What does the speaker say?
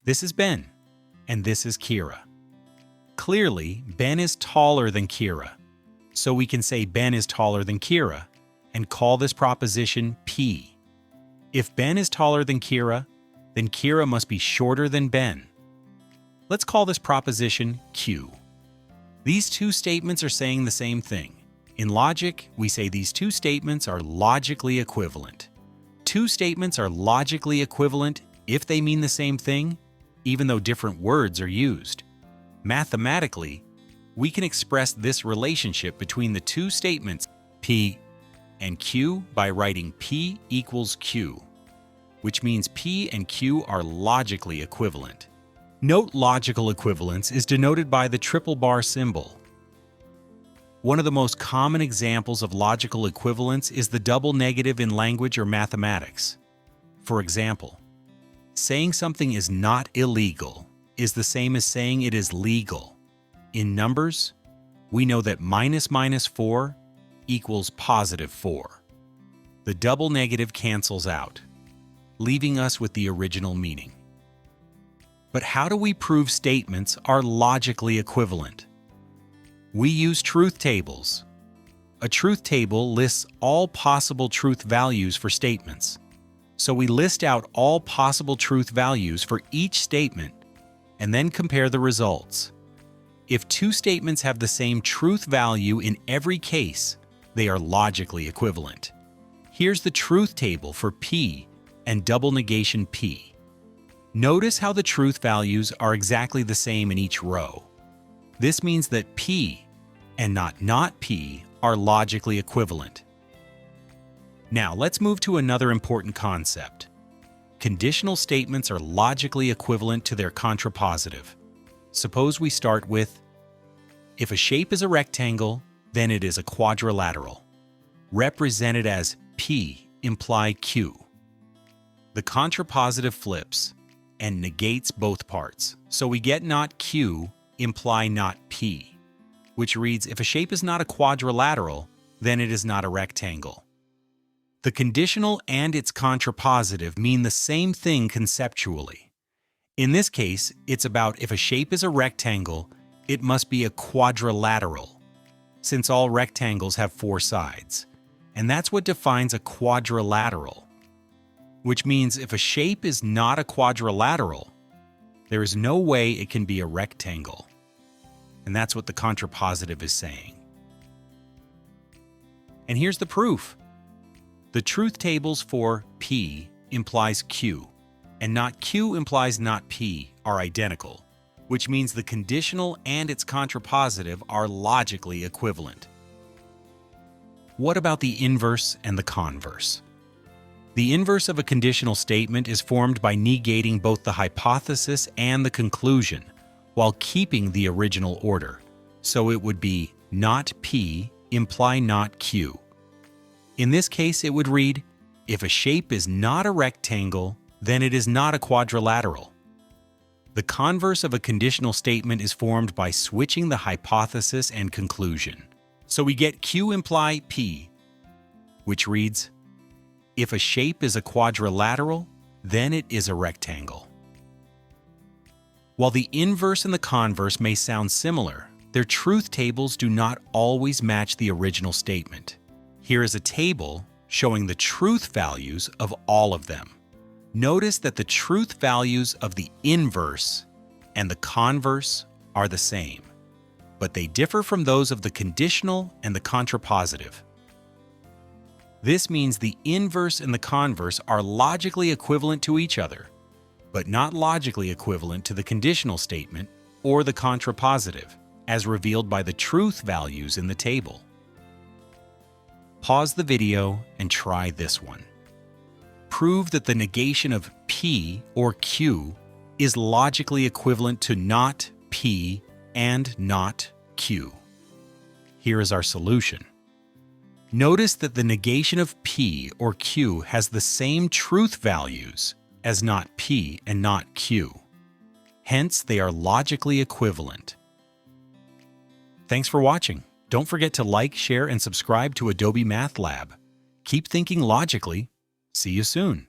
This is Ben, and this is Kira. Clearly, Ben is taller than Kira, so we can say Ben is taller than Kira and call this proposition P. If Ben is taller than Kira, then Kira must be shorter than Ben. Let's call this proposition Q. These two statements are saying the same thing. In logic, we say these two statements are logically equivalent. Two statements are logically equivalent if they mean the same thing, even though different words are used. Mathematically, we can express this relationship between the two statements P and Q by writing P equals Q, which means P and Q are logically equivalent. Note logical equivalence is denoted by the triple bar symbol. One of the most common examples of logical equivalence is the double negative in language or mathematics. For example, saying something is not illegal is the same as saying it is legal. In numbers, we know that minus 4 equals positive 4. The double negative cancels out, leaving us with the original meaning. But how do we prove statements are logically equivalent? We use truth tables. A truth table lists all possible truth values for statements. So we list out all possible truth values for each statement and then compare the results. If two statements have the same truth value in every case, they are logically equivalent. Here's the truth table for P and double negation P. Notice how the truth values are exactly the same in each row. This means that P and not P are logically equivalent. Now let's move to another important concept. Conditional statements are logically equivalent to their contrapositive. Suppose we start with, if a shape is a rectangle, then it is a quadrilateral. Represented as P imply Q. The contrapositive flips and negates both parts, so we get not Q imply not P, which reads if a shape is not a quadrilateral, then it is not a rectangle. The conditional and its contrapositive mean the same thing conceptually. In this case, it's about if a shape is a rectangle, it must be a quadrilateral, since all rectangles have 4 sides, and that's what defines a quadrilateral, which means if a shape is not a quadrilateral, there is no way it can be a rectangle. And that's what the contrapositive is saying. And here's the proof. The truth tables for P implies Q, and not Q implies not P are identical, which means the conditional and its contrapositive are logically equivalent. What about the inverse and the converse? The inverse of a conditional statement is formed by negating both the hypothesis and the conclusion, while keeping the original order. So it would be not P imply not Q. In this case, it would read, if a shape is not a rectangle, then it is not a quadrilateral. The converse of a conditional statement is formed by switching the hypothesis and conclusion. So we get Q imply P, which reads, if a shape is a quadrilateral, then it is a rectangle. While the inverse and the converse may sound similar, their truth tables do not always match the original statement. Here is a table showing the truth values of all of them. Notice that the truth values of the inverse and the converse are the same, but they differ from those of the conditional and the contrapositive. This means the inverse and the converse are logically equivalent to each other, but not logically equivalent to the conditional statement or the contrapositive, as revealed by the truth values in the table. Pause the video and try this one. Prove that the negation of P or Q is logically equivalent to not P and not Q. Here is our solution. Notice that the negation of P or Q has the same truth values as not P and not Q. Hence, they are logically equivalent. Thanks for watching. Don't forget to like, share, and subscribe to Adobe Math Lab. Keep thinking logically. See you soon.